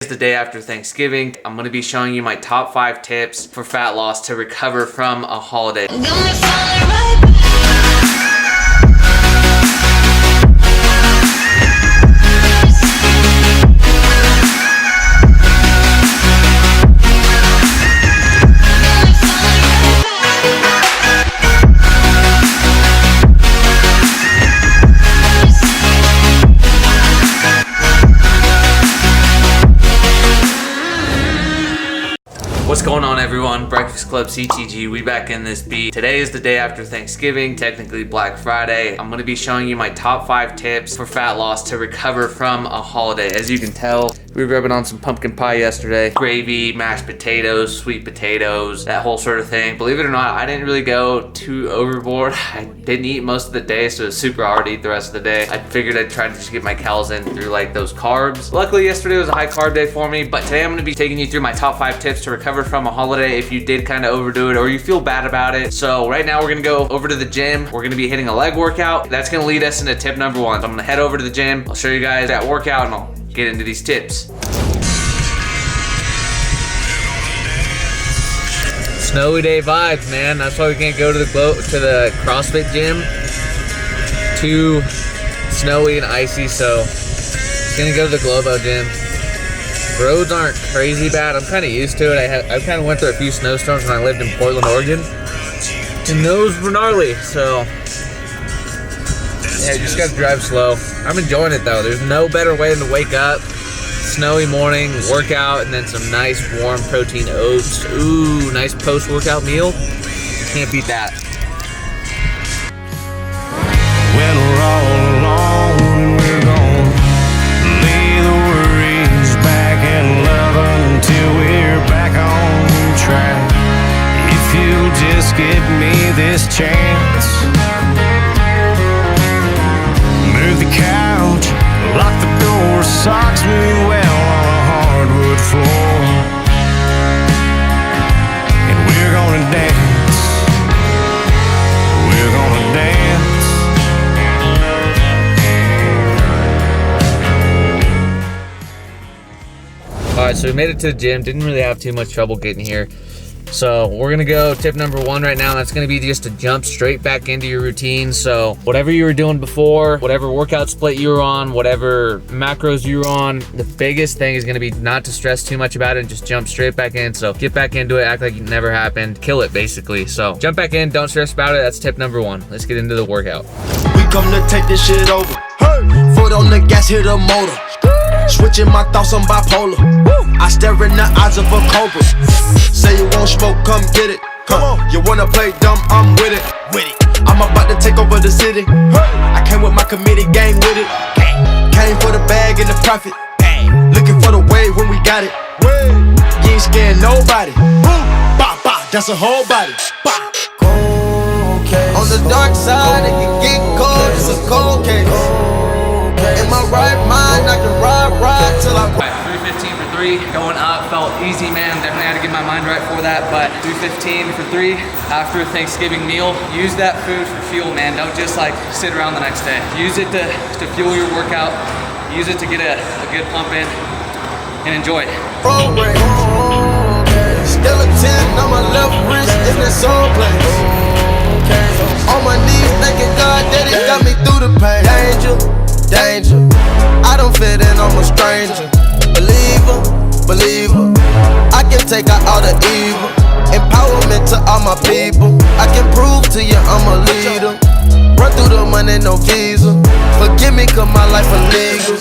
It's the day after Thanksgiving. I'm going to be showing you my top 5 tips for fat loss to recover from a holiday. What's going on, everyone? Breakfast Club CTG, we back in this beat. Today is the day after Thanksgiving, technically Black Friday. I'm gonna be showing you my top 5 tips for fat loss to recover from a holiday. As you can tell, we were rubbing on some pumpkin pie yesterday. Gravy, mashed potatoes, sweet potatoes, that whole sort of thing. Believe it or not, I didn't really go too overboard. I didn't eat most of the day, so it was super hard to eat the rest of the day. I figured I'd try to just get my calories in through like those carbs. Luckily, yesterday was a high carb day for me, but today I'm gonna be taking you through my top 5 tips to recover from a holiday if you did kind of overdo it or you feel bad about it. So right now we're gonna go over to the gym. We're gonna be hitting a leg workout. That's gonna lead us into tip number 1. So I'm gonna head over to the gym. I'll show you guys that workout and I'll get into these tips. Snowy day vibes, man. That's why we can't go to the CrossFit gym. Too snowy and icy, so gonna go to the Globo gym. Roads aren't crazy bad. I'm kind of used to it. I kind of went through a few snowstorms when I lived in Portland, Oregon, and those were gnarly. So yeah, you just gotta drive slow. I'm enjoying it though. There's no better way than to wake up, snowy morning, workout, and then some nice warm protein oats. Ooh, nice post-workout meal. Can't beat that. When we're all alone, we're gonna lay the worries back and love until we're back on track. If you just give me this chance, move the couch, lock the door, socks moving well on a hardwood floor, and we're gonna dance. We're gonna dance. Alright, so we made it to the gym. Didn't really have too much trouble getting here. So we're gonna go tip number 1 right now. That's gonna be just to jump straight back into your routine. So whatever you were doing before, whatever workout split you were on, whatever macros you were on, the biggest thing is gonna be not to stress too much about it and just jump straight back in. So get back into it, act like it never happened, kill it basically. So jump back in, don't stress about it. That's tip number 1. Let's get into the workout. We come to take this shit over. Foot on the gas, hit a motor. Switching my thoughts, I'm bipolar. I stare in the eyes of a cobra. Say you won't smoke, come get it. Come on, you wanna play dumb, I'm with it. I'm about to take over the city. I came with my committee gang with it. Came for the bag and the profit. Looking for the wave when we got it. You ain't scared nobody. Bah, bah, that's a whole body. Bah. On the dark side, it can get cold. It's a cold case. In my right mind, I can ride till I. 315 for 3, going up, felt easy, man. Definitely had to get my mind right for that, but 315 for 3 after a Thanksgiving meal. Use that food for fuel, man. Don't just like sit around the next day. Use it to fuel your workout. Use it to get a good pump in and enjoy it. Still a 10 on my left wrist in the soul place. On my knees, thanking God that He got me through the pain. Danger, I don't fit in, I'm a stranger. Believer, I can take out all the evil. Empowerment to all my people. I can prove to you I'm a leader. Run through the money, no visa. Forgive me, cause my life illegal.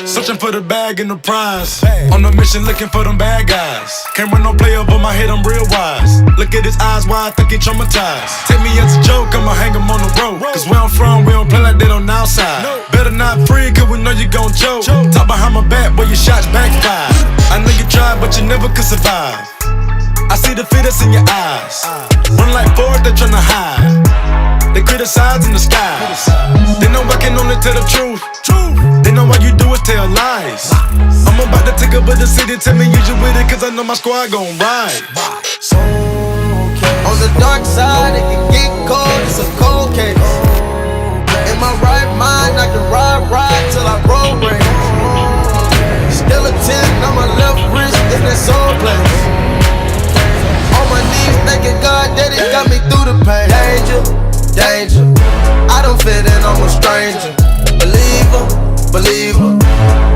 Searching for the bag and the prize. On a mission looking for them bad guys. Can't run no play over my head, I'm real wise. Look at his eyes wide, think he traumatized. Take me as a joke, I'ma hang him on the road. Cause where I'm from, we don't play like that on the outside. Better not free, cause we know you gon' choke. Talk behind my back, but your shots backfire. I know you tried, but you never could survive. I see the fear that's in your eyes. Run like Ford, they're tryna hide. They criticize in the skies. They know I can only tell the truth. They know all you do is tell lies. I'm about to take over the city, tell me you with it, cause I know my squad gon' ride. On the dark side, it can get cold, it's a cold case. In my right mind, I can ride till I roll break. Still a 10 on my left that soul play. On my knees, thanking God that He got me through the pain. Danger, danger. I don't fit in, I'm a stranger. Believer, believer.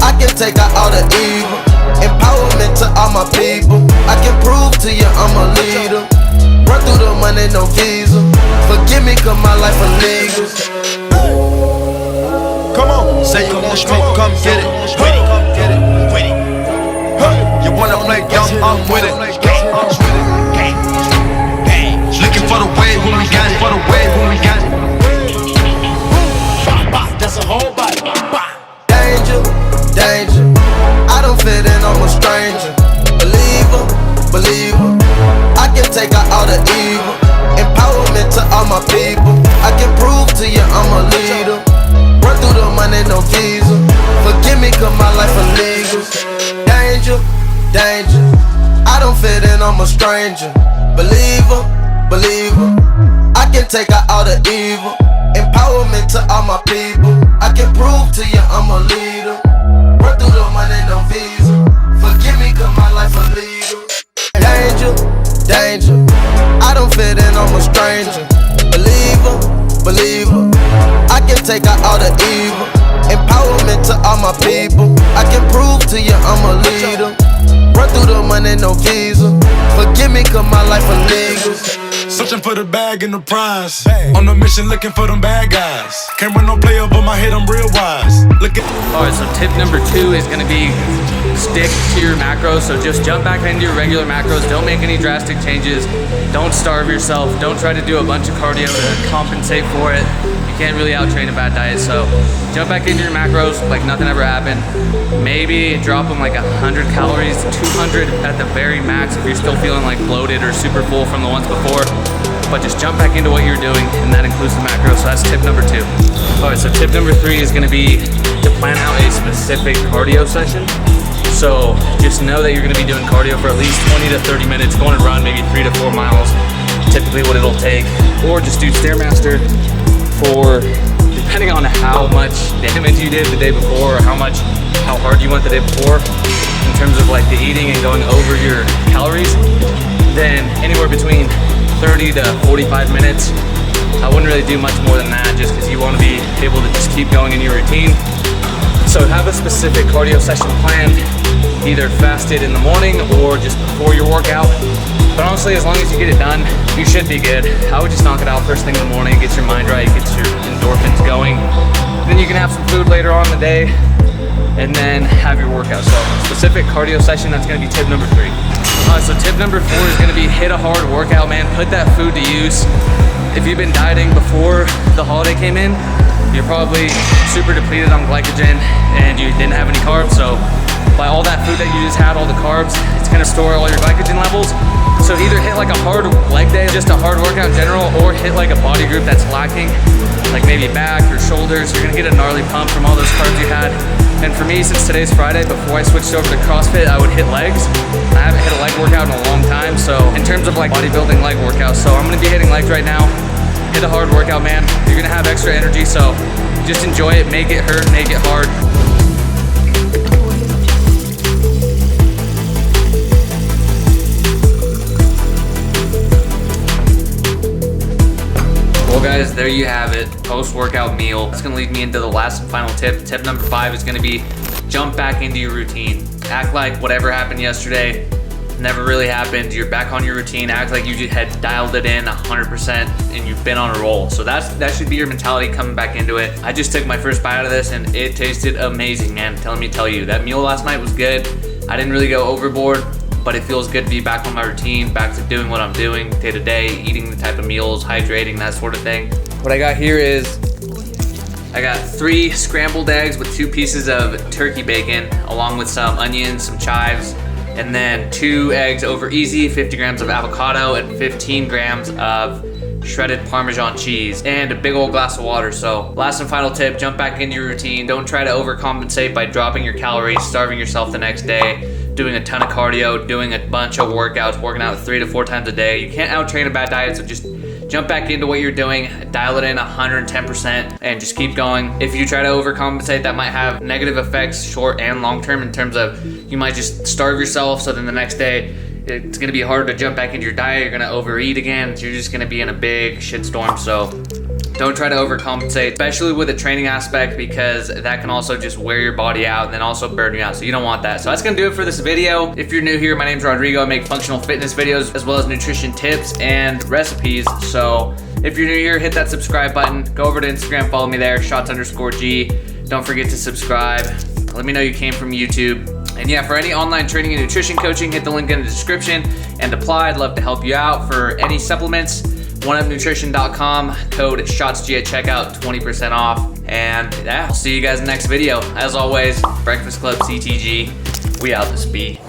I can take out all the evil. Empowerment to all my people. I can prove to you I'm a leader. Run through the money, no visa. Forgive me, cause my life illegal. Come on, say you want smoke, come get it. You wanna play dumb, I'm with it. Looking for the wave when we got it. For the wave when we got it. That's a whole body. Danger, danger. I don't fit in, I'm a stranger. Believer, believer. I can take out all the evil. Empowerment to all my people. I can prove to you I'm a leader. Run through the money, no visa. Forgive me, cause my life illegal. Danger, danger. I don't fit in, I'm a stranger. Believer, believer. I can take out all the evil. Empowerment to all my people. I can prove to you I'm a leader. Run through the money, no visa. Forgive me, cause my life illegal. Danger, danger. I don't fit in, I'm a stranger. Believer, believer. I can take out all the evil. Empowerment to all my people. I can prove to you I'm a leader. Run through the money, no visa. Forgive me, cause my life illegal. Searching for the bag and the prize. On a mission looking for them bad guys. Can't run no play over my head, I'm real wise. Look at. Alright, so tip number 2 is gonna be stick to your macros. So just jump back into your regular macros. Don't make any drastic changes. Don't starve yourself. Don't try to do a bunch of cardio to compensate for it. You can't really out-train a bad diet. So jump back into your macros like nothing ever happened. Maybe drop them like 100 calories, 200 at the very max if you're still feeling like bloated or super full from the ones before. But just jump back into what you're doing, and that includes the macros. So that's tip number 2. All right, so tip number 3 is gonna be to plan out a specific cardio session. So just know that you're gonna be doing cardio for at least 20 to 30 minutes, going to run maybe 3 to 4 miles, typically what it'll take. Or just do Stairmaster for, depending on how much damage you did the day before, or how hard you went the day before, in terms of like the eating and going over your calories, then anywhere between 30 to 45 minutes. I wouldn't really do much more than that, just because you want to be able to just keep going in your routine. So have a specific cardio session planned, either fasted in the morning or just before your workout. But honestly, as long as you get it done, you should be good. I would just knock it out first thing in the morning, get your mind right, get your endorphins going. Then you can have some food later on in the day, and then have your workout. So specific cardio session, that's gonna be tip number 3. So tip number 4 is gonna be hit a hard workout, man. Put that food to use. If you've been dieting before the holiday came in, you're probably super depleted on glycogen and you didn't have any carbs. So by all that food that you just had, all the carbs, it's gonna store all your glycogen levels. So either hit like a hard leg day, just a hard workout in general, or hit like a body group that's lacking, like maybe back or shoulders. You're gonna get a gnarly pump from all those carbs you had. And for me, since today's Friday, before I switched over to CrossFit, I would hit legs. I haven't hit a leg workout in a long time, so in terms of like bodybuilding leg workouts, so I'm gonna be hitting legs right now. Hit a hard workout, man. You're gonna have extra energy, so just enjoy it, make it hurt, make it hard. Well guys, there you have it, post-workout meal. That's gonna lead me into the last and final tip. Tip number 5 is gonna be jump back into your routine. Act like whatever happened yesterday never really happened. You're back on your routine. Act like you had dialed it in 100% and you've been on a roll. So that should be your mentality coming back into it. I just took my first bite of this and it tasted amazing, man. Let me tell you, that meal last night was good. I didn't really go overboard, but it feels good to be back on my routine, back to doing what I'm doing day to day, eating the type of meals, hydrating, that sort of thing. What I got here is, I got 3 scrambled eggs with 2 pieces of turkey bacon, along with some onions, some chives, and then 2 eggs over easy, 50 grams of avocado, and 15 grams of shredded Parmesan cheese, and a big old glass of water. So last and final tip, jump back into your routine. Don't try to overcompensate by dropping your calories, starving yourself the next day, doing a ton of cardio, doing a bunch of workouts, working out 3 to 4 times a day. You can't out-train a bad diet, so just jump back into what you're doing, dial it in 110%, and just keep going. If you try to overcompensate, that might have negative effects short and long term, in terms of you might just starve yourself, so then the next day it's gonna be hard to jump back into your diet. You're gonna overeat again. You're just gonna be in a big shitstorm. So don't try to overcompensate, especially with the training aspect, because that can also just wear your body out and then also burn you out. So you don't want that. So that's gonna do it for this video. If you're new here, my name's Rodrigo. I make functional fitness videos as well as nutrition tips and recipes. So if you're new here, hit that subscribe button. Go over to Instagram, follow me there, shots_G. Don't forget to subscribe. Let me know you came from YouTube. And yeah, for any online training and nutrition coaching, hit the link in the description and apply. I'd love to help you out. For any supplements, oneupnutrition.com, code SHOTSG at checkout, 20% off. And yeah, I'll see you guys in the next video. As always, Breakfast Club CTG, we out this B.